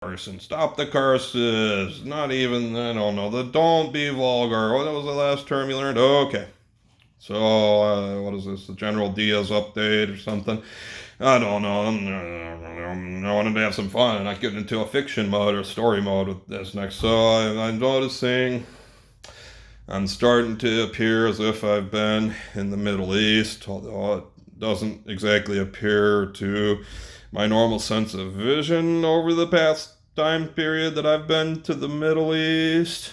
person. Stop the curses. Not even, I don't know, the don't be vulgar. What was the last term you learned? Okay. So, what is this? The General Diaz update or something? I don't know. I wanted to have some fun and not get into a fiction mode or story mode with this next. So, I'm noticing I'm starting to appear as if I've been in the Middle East, although it doesn't exactly appear to my normal sense of vision over the past time period that I've been to the Middle East.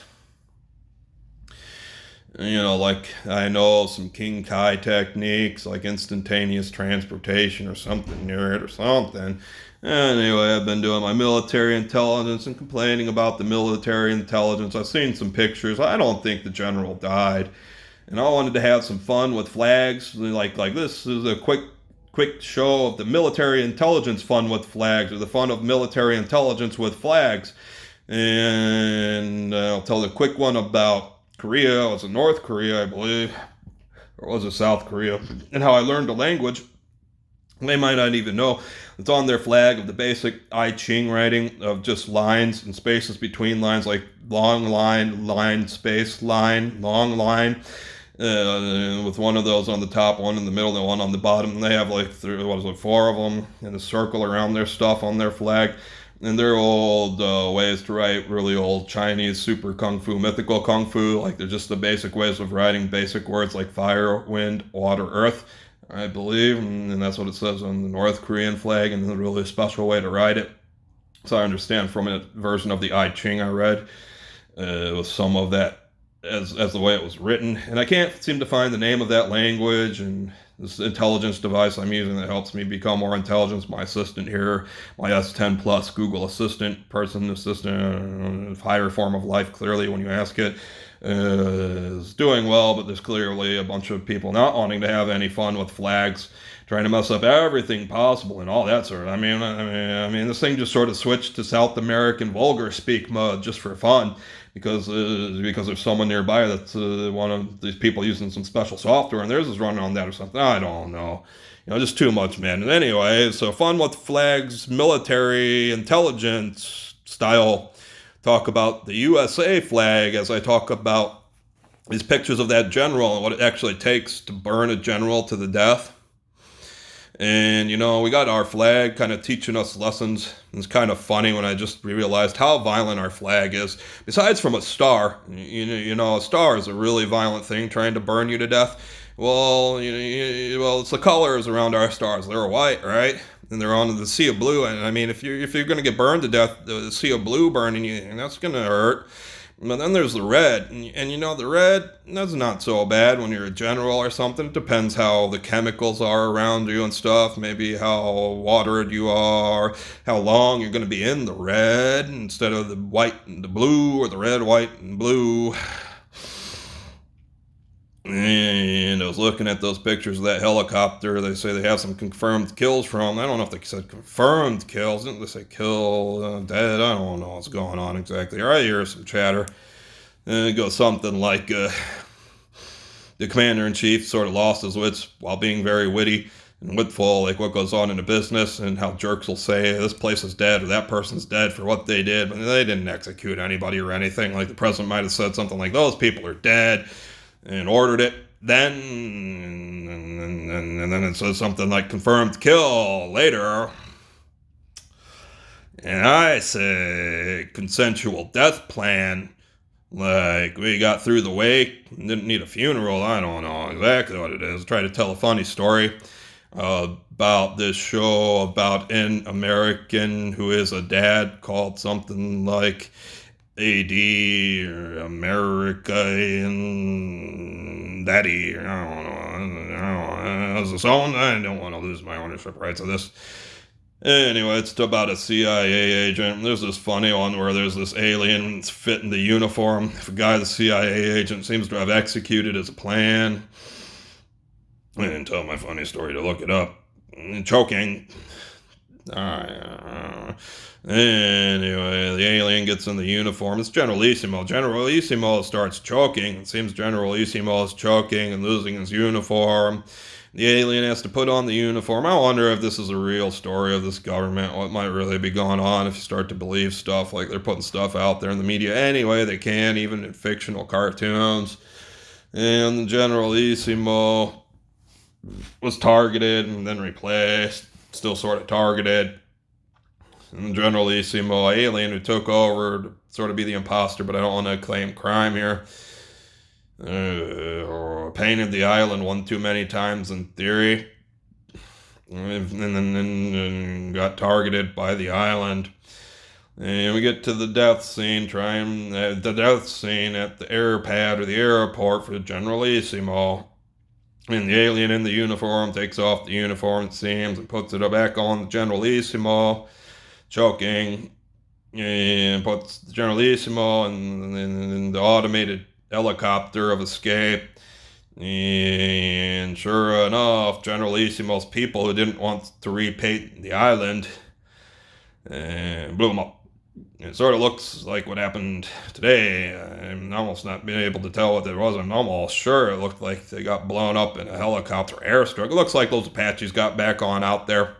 Like I know some King Kai techniques, like instantaneous transportation or something near it or something. Anyway, I've been doing my military intelligence and complaining about the military intelligence. I've seen some pictures. I don't think the general died, and I wanted to have some fun with flags. Like this is a quick show of the military intelligence fun with flags, or the fun of military intelligence with flags. And I'll tell the quick one about Korea. It was in North Korea, I believe, or was it South Korea? And how I learned a language they might not even know. It's on their flag of the basic I Ching writing of just lines and spaces between lines, like long line, space, line, long line. With one of those on the top, one in the middle, and one on the bottom. And they have like four of them in a circle around their stuff on their flag. And they're old ways to write, really old Chinese super kung fu, mythical kung fu. Like they're just the basic ways of writing basic words like fire, wind, water, earth, I believe. And that's what it says on the North Korean flag, and a really special way to write it. So I understand from a version of the I Ching I read, with some of that as the way it was written. And I can't seem to find the name of that language, and this intelligence device I'm using that helps me become more intelligent. My assistant here, my S10 Plus Google Assistant, person assistant, higher form of life, clearly, when you ask it, is doing well, but there's clearly a bunch of people not wanting to have any fun with flags, trying to mess up everything possible and all that sort of. I mean, this thing just sort of switched to South American vulgar speak mode just for fun, because there's someone nearby that's one of these people using some special software, and theirs is running on that or something. I don't know. Just too much, man. And anyway, so fun with flags, military intelligence style. Talk about the USA flag as I talk about these pictures of that general and what it actually takes to burn a general to the death. And, we got our flag kind of teaching us lessons. It's kind of funny when I just realized how violent our flag is. Besides from a star, a star is a really violent thing trying to burn you to death. Well, it's the colors around our stars. They're white, right? And they're on the sea of blue. And I mean, if you're going to get burned to death, the sea of blue burning you, and that's going to hurt. But then there's the red, and the red, that's not so bad when you're a general or something. It depends how the chemicals are around you and stuff, maybe how watered you are, how long you're going to be in the red instead of the white and the blue, or the red, white, and blue. And I was looking at those pictures of that helicopter. They say they have some confirmed kills from. I don't know if they said confirmed kills. Didn't they say kill, dead? I don't know what's going on exactly. I hear some chatter. And it goes something like the commander-in-chief sort of lost his wits while being very witty and witful, like what goes on in a business, and how jerks will say this place is dead or that person's dead for what they did, but they didn't execute anybody or anything. Like the president might have said something like, those people are dead, and ordered it then, and then it says something like confirmed kill later. And I say consensual death plan, like we got through the wake, didn't need a funeral. I don't know exactly what it is. Try to tell a funny story about this show about an American who is a dad, called something like AD or American Daddy. I don't know. As its own, I don't want to lose my ownership rights of this. Anyway, it's about a CIA agent. There's this funny one where there's this alien that's fit in the uniform. If a guy, the CIA agent, seems to have executed his plan. I didn't tell my funny story to look it up. Choking. Anyway, the alien gets in the uniform. It's Generalissimo. Generalissimo starts choking. It seems Generalissimo is choking and losing his uniform. The alien has to put on the uniform. I wonder if this is a real story of this government, what might really be going on if you start to believe stuff like they're putting stuff out there in the media anyway. They can, even in fictional cartoons. And the Generalissimo was targeted and then replaced, still sort of targeted. And the Generalissimo alien who took over to sort of be the imposter, but I don't want to claim crime here. Or painted the island one too many times in theory, and then got targeted by the island. And we get to the death scene, the death scene at the air pad or the airport for the Generalissimo. And the alien in the uniform takes off the uniform, it seems, and puts it back on the Generalissimo, choking, and puts the Generalissimo and the automated helicopter of escape. And sure enough, Generalissimo's people who didn't want to repaint the island blew them up. It sort of looks like what happened today. I'm almost not being able to tell what it was. I'm almost sure it looked like they got blown up in a helicopter airstrike. It looks like those Apaches got back on out there,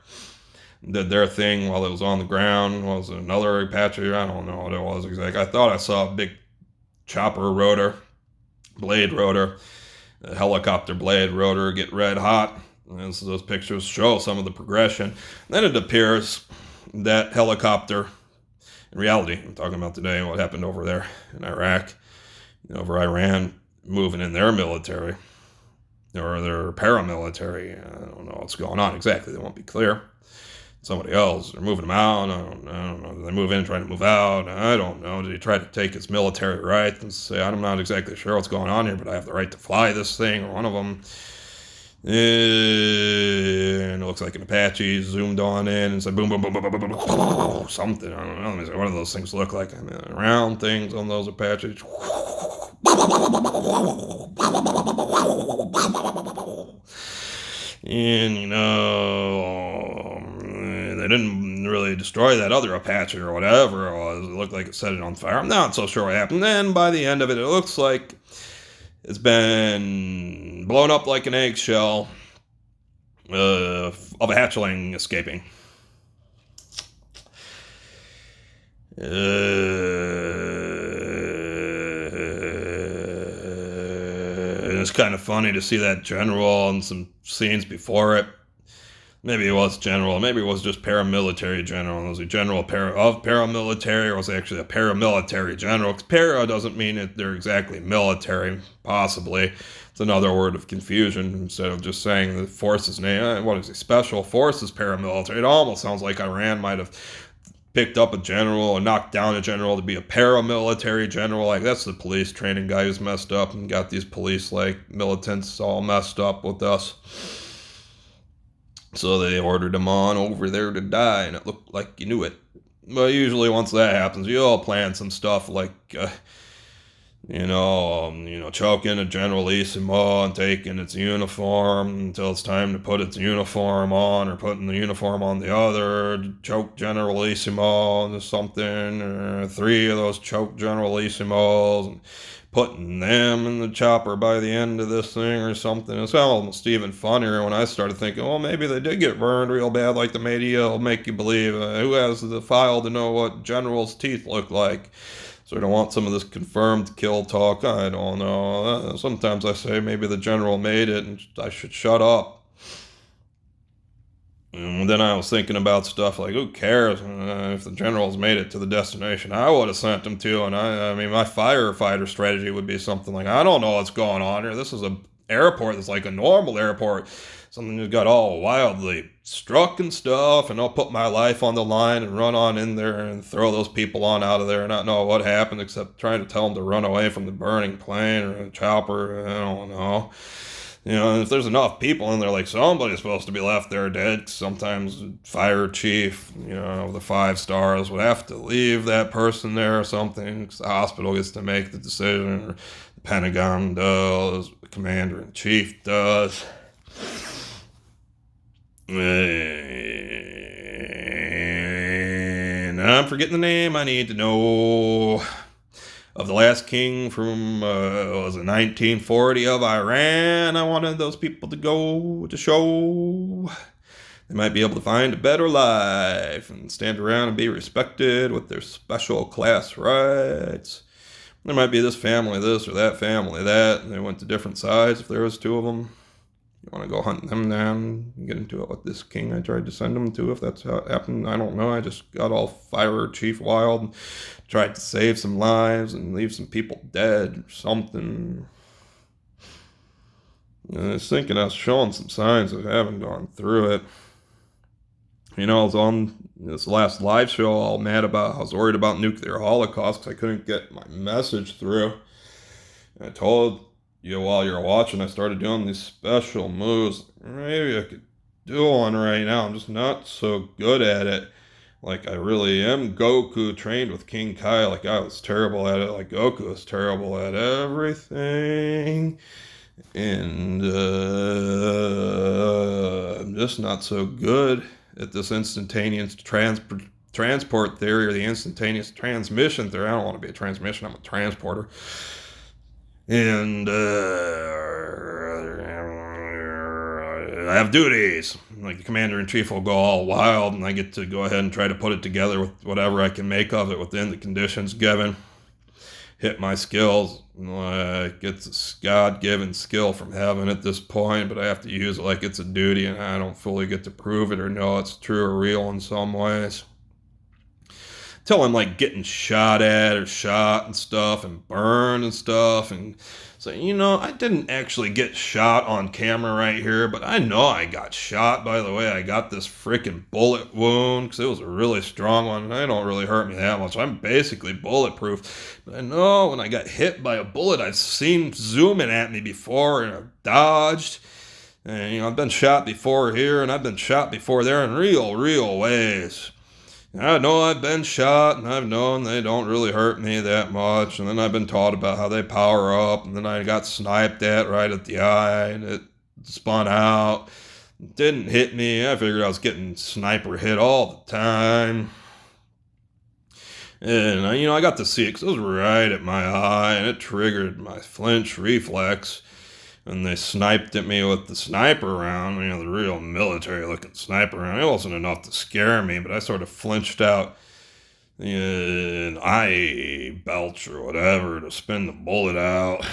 did their thing while it was on the ground. Was it another Apache? I don't know what it was exactly. I thought I saw a big chopper rotor, blade rotor, a helicopter blade rotor get red hot. As those pictures show some of the progression. Then it appears that helicopter, in reality, I'm talking about today, what happened over there in Iraq, over Iran, moving in their military, or their paramilitary. I don't know what's going on exactly. They won't be clear. Somebody else, they're moving them out. I don't know. Do they move in, trying to move out? I don't know. Did he try to take his military right and say, I'm not exactly sure what's going on here, but I have the right to fly this thing, or one of them. And it looks like an Apache zoomed on in and said boom, boom, boom, boom, boom, boom, boom, something. I don't know. Let me say, what do those things look like? I mean, round things on those Apaches. And, they didn't really destroy that other Apache or whatever it was. It looked like it set it on fire. I'm not so sure what happened. Then by the end of it, it looks like it's been blown up like an eggshell of a hatchling escaping. It's kind of funny to see that general and some scenes before it. Maybe it was general. Maybe it was just paramilitary general. It was a general of paramilitary, or was it actually a paramilitary general? Because para doesn't mean that they're exactly military, possibly. It's another word of confusion. Instead of just saying the forces name, what is it, special forces paramilitary? It almost sounds like Iran might have picked up a general and knocked down a general to be a paramilitary general. Like, that's the police training guy who's messed up and got these police, like, militants all messed up with us. So they ordered him on over there to die, and it looked like you knew it. But usually once that happens, you all plan some stuff like, choking a Generalissimo and taking its uniform until it's time to put its uniform on, or putting the uniform on the other, choke Generalissimo into something, or 3 of those choked Generalissimos, and putting them in the chopper by the end of this thing or something. It's almost even funnier when I started thinking, well, maybe they did get burned real bad, like the media will make you believe. Who has the file to know what generals' teeth look like? So I don't want some of this confirmed kill talk. I don't know. Sometimes I say maybe the general made it and I should shut up. And then I was thinking about stuff like, who cares if the generals made it to the destination I would have sent them to? And I mean, my firefighter strategy would be something like, I don't know what's going on here. This is an airport that's like a normal airport. Something that got all wildly struck and stuff, and I'll put my life on the line and run on in there and throw those people on out of there and not know what happened except trying to tell them to run away from the burning plane or a chopper. I don't know. And if there's enough people in there, like, somebody's supposed to be left there dead. Sometimes fire chief, of the 5 stars would have to leave that person there or something, because the hospital gets to make the decision, or the Pentagon does, the commander-in-chief does. And I'm forgetting the name I need to know. of the last king from, was it 1940 of Iran. I wanted those people to go to show they might be able to find a better life and stand around and be respected with their special class rights. There might be this family this or that family that, and they went to different sides if there was two of them. You want to go hunt them down and get into it with this king I tried to send them to, if that's how it happened. I don't know. I just got all fire chief wild and tried to save some lives and leave some people dead or something. And I was thinking I was showing some signs of having gone through it. I was on this last live show all mad about, I was worried about nuclear holocaust because I couldn't get my message through. And I told you while you were watching, I started doing these special moves. Maybe I could do one right now. I'm just not so good at it. Like I really am Goku trained with King Kai. Like I was terrible at it. Like Goku was terrible at everything. And I'm just not so good at this instantaneous transport theory or the instantaneous transmission theory. I don't want to be a transmission. I'm a transporter. And I have duties. Like the commander-in-chief will go all wild, and I get to go ahead and try to put it together with whatever I can make of it within the conditions given. Hit my skills. It's a God-given skill from heaven at this point, but I have to use it like it's a duty, and I don't fully get to prove it or know it's true or real in some ways. Till I'm like getting shot at or shot and stuff and burned and stuff. And so, I didn't actually get shot on camera right here, but I know I got shot. By the way, I got this freaking bullet wound because it was a really strong one, and it don't really hurt me that much. I'm basically bulletproof. But I know when I got hit by a bullet, I've seen zooming at me before, and I've dodged. And, I've been shot before here, and I've been shot before there in real ways. I know I've been shot, and I've known they don't really hurt me that much, and then I've been taught about how they power up, and then I got sniped at right at the eye, and it spun out. It didn't hit me. I figured I was getting sniper hit all the time. And, I got to see it because it was right at my eye, and it triggered my flinch reflex. And they sniped at me with the sniper round, the real military-looking sniper round. It wasn't enough to scare me, but I sort of flinched out an eye belch or whatever to spin the bullet out.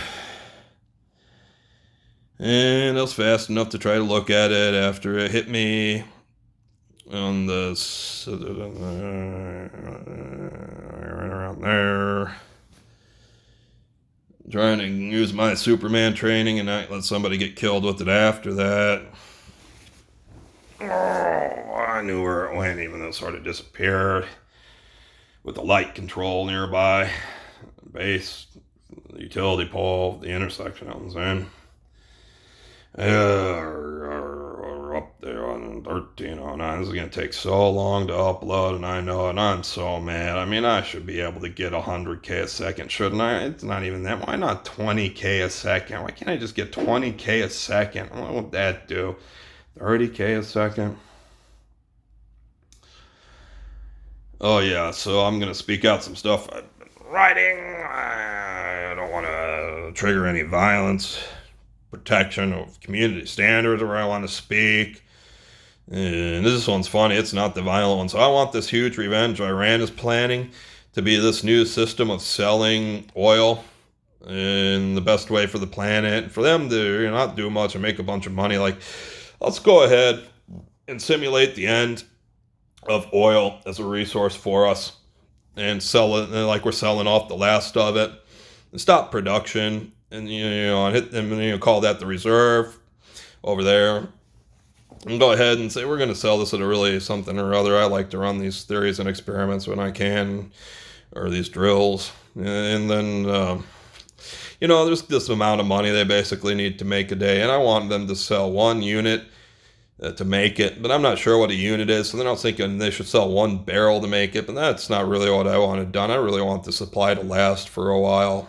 And it was fast enough to try to look at it after it hit me on the right around there. Trying to use my Superman training and not let somebody get killed with it after that. Oh, I knew where it went, even though it sort of disappeared. With the light control nearby. Base, the utility pole, the intersection I was in. Up there on 1309. This is going to take so long to upload, and I know it, and I'm so mad. I should be able to get 100K a second, shouldn't I? It's not even that. Why not 20K a second? Why can't I just get 20K a second? What would that do? 30K a second? Oh, yeah, so I'm going to speak out some stuff I've been writing. I don't want to trigger any violence. Protection of community standards where I want to speak. And this one's funny. It's not the violent one. So I want this huge revenge Iran is planning to be this new system of selling oil in the best way for the planet. For them to not do much and make a bunch of money. Like, let's go ahead and simulate the end of oil as a resource for us and sell it like we're selling off the last of it and stop production. And and hit them, and call that the reserve over there, and go ahead and say we're going to sell this at a really something or other. I like to run these theories and experiments when I can, or these drills, and then there's this amount of money they basically need to make a day, and I want them to sell one unit to make it, but I'm not sure what a unit is. So then I was thinking they should sell one barrel to make it, but that's not really what I wanted done. I really want the supply to last for a while.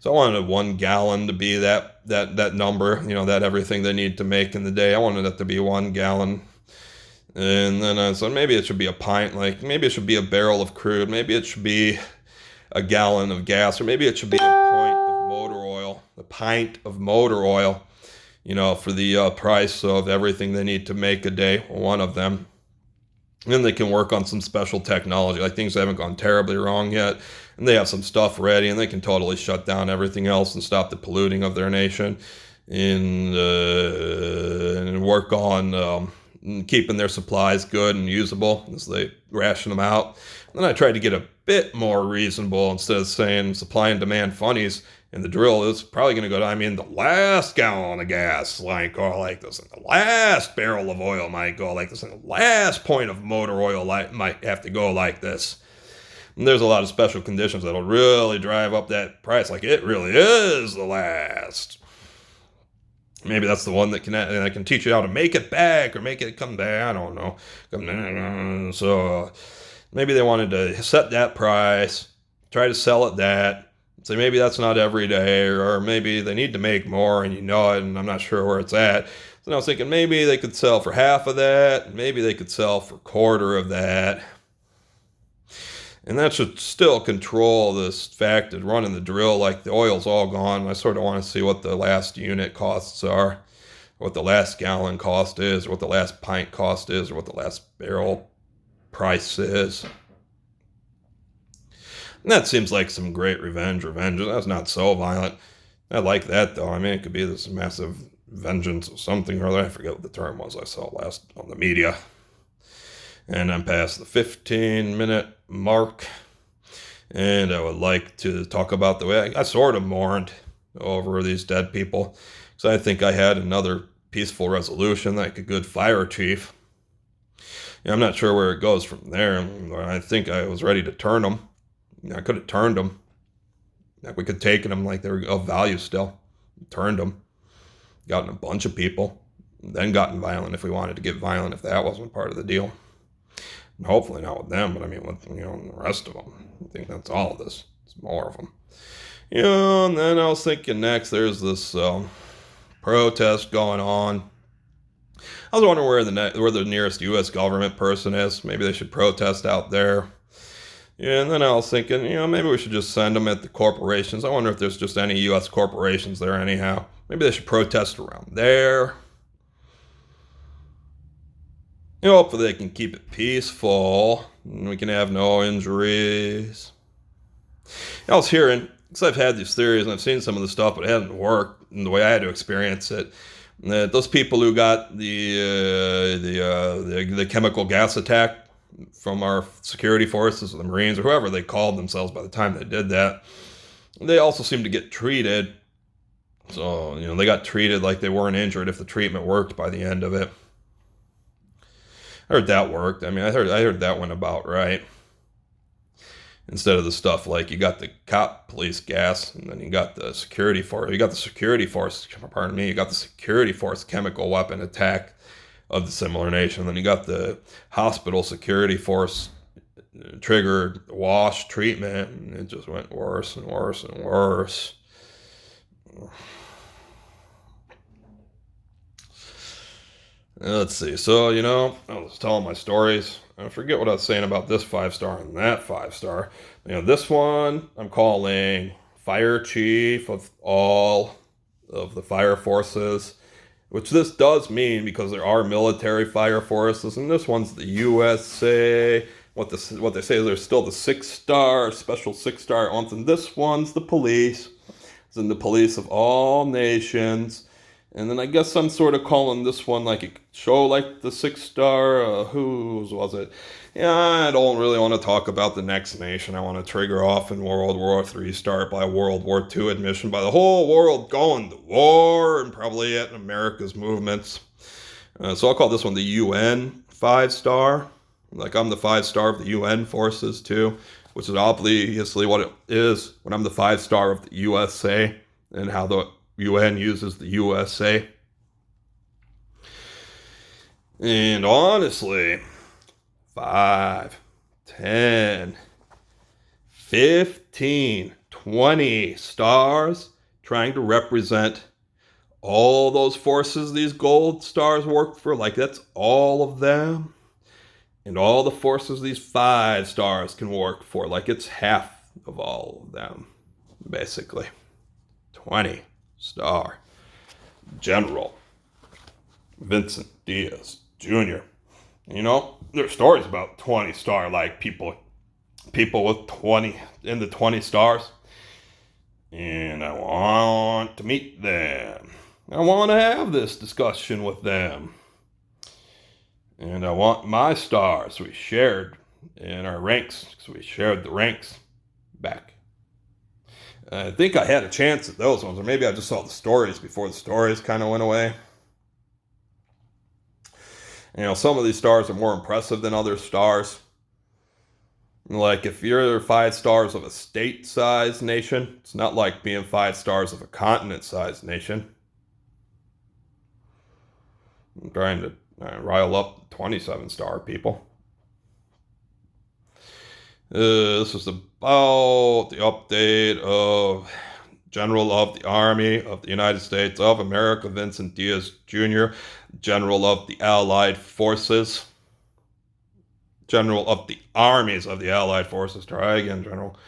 So I wanted 1 gallon to be that number, that everything they need to make in the day. I wanted it to be 1 gallon. And then I said maybe it should be a pint, like maybe it should be a barrel of crude. Maybe it should be a gallon of gas, or maybe it should be a pint of motor oil, for the price of everything they need to make a day, one of them. And then they can work on some special technology, like things haven't gone terribly wrong yet, and they have some stuff ready, and they can totally shut down everything else and stop the polluting of their nation, and work on keeping their supplies good and usable as they ration them out. And then I tried to get a bit more reasonable. Instead of saying supply and demand funnies in the drill, it's probably going to go to, the last gallon of gas might go like this, and the last barrel of oil might go like this, and the last point of motor oil might have to go like this. And there's a lot of special conditions that'll really drive up that price, like it really is the last. Maybe that's the one that can teach you how to make it back or make it come back. I don't know. So maybe they wanted to set that price, try to sell it that. So maybe that's not every day, or maybe they need to make more and it, and I'm not sure where it's at. So I was thinking maybe they could sell for half of that, maybe they could sell for a quarter of that. And that should still control this fact of running the drill like the oil's all gone. I sort of want to see what the last unit costs are, what the last gallon cost is, or what the last pint cost is, or what the last barrel price is. And that seems like some great revenge. That's not so violent. I like that, though. It could be this massive vengeance or something or other. I forget what the term was I saw last on the media. And I'm past the 15-minute mark. And I would like to talk about the way I sort of mourned over these dead people. Because I think I had another peaceful resolution, like a good fire chief. I'm not sure where it goes from there. I think I was ready to turn them. I could have turned them. We could have taken them like they were of value still. Turned them. Gotten a bunch of people. Then gotten violent if we wanted to get violent, if that wasn't part of the deal. And hopefully not with them, but with the rest of them. I think that's all of this. It's more of them. And then I was thinking next, there's this protest going on. I was wondering where the nearest U.S. government person is. Maybe they should protest out there. And then I was thinking, maybe we should just send them at the corporations. I wonder if there's just any U.S. corporations there anyhow. Maybe they should protest around there. Hopefully they can keep it peaceful, and we can have no injuries. I was hearing, because I've had these theories, and I've seen some of the stuff, but it hasn't worked in the way I had to experience it. That those people who got the chemical gas attack from our security forces, or the Marines, or whoever they called themselves by the time they did that, they also seemed to get treated. So, they got treated like they weren't injured if the treatment worked by the end of it. I heard that worked. I heard that went about right. Instead of the stuff like you got the cop police gas, and then you got the security force. You got the security force chemical weapon attack of the similar nation. Then you got the hospital security force triggered wash treatment, and it just went worse and worse and worse. Let's see. So, I was telling my stories. I forget what I was saying about this 5-star and that 5-star. This one I'm calling Fire Chief of all of the fire forces, which this does mean because there are military fire forces, and this one's the USA. What they say is there's still the 6-star, special 6-star ones, and this one's the police. It's in the police of all nations. And then I guess I'm sort of calling this one like a show like the 6-star. Whose was it? Yeah, I don't really want to talk about the next nation. I want to trigger off in World War III, start by World War II admission, by the whole world going to war, and probably at America's movements. So I'll call this one the UN 5-star. Like I'm the 5-star of the UN forces too, which is obviously what it is when I'm the 5-star of the USA, and how the UN uses the USA. And honestly, 5, 10, 15, 20 stars trying to represent all those forces these gold stars work for, like that's all of them. And all the forces these 5 stars can work for, like it's half of all of them, basically. 20-star General Vincent Diaz Jr. You know, there's stories about 20-star, like people with 20 in the 20 stars. And I want to meet them. I want to have this discussion with them. And I want my stars we shared in our ranks, because we shared the ranks back. I think I had a chance at those ones, or maybe I just saw the stories before the stories kind of went away. You know, some of these stars are more impressive than other stars. Like, if you're 5 stars of a state-sized nation, it's not like being 5 stars of a continent-sized nation. I'm trying to rile up 27-star people. This is about the update of General of the Army of the United States of America, Vincent Diaz Jr., General of the Allied Forces, General of the Armies of the Allied Forces. Try again, General.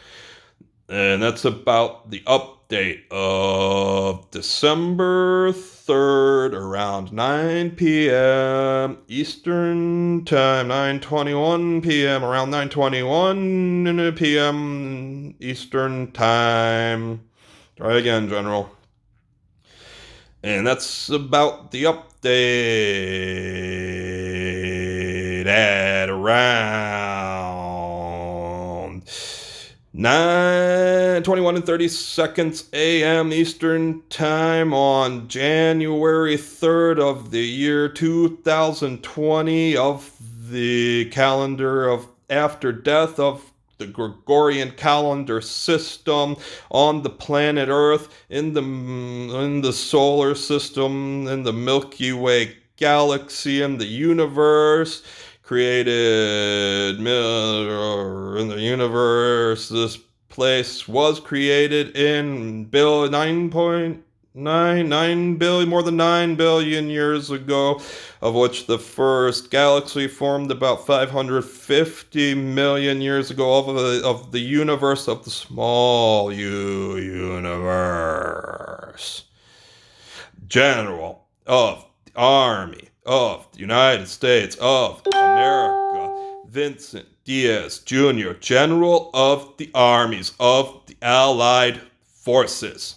And that's about the update of December 3rd around 9 p.m. Eastern Time, 9:21 p.m. around 9:21 p.m. Eastern Time. Try again, General. And that's about the update at around 9:21 and 30 seconds a.m. Eastern Time on January 3rd of the year 2020 of the calendar of after death of the Gregorian calendar system on the planet Earth, in the solar system, in the Milky Way galaxy, in the universe, created in the universe. This place was created in 9.99 billion, more than 9 billion years ago, of which the first galaxy formed about 550 million years ago of the universe, of the small universe. General of the Army of the United States of America, Vincent Diaz Jr., General of the Armies of the Allied Forces.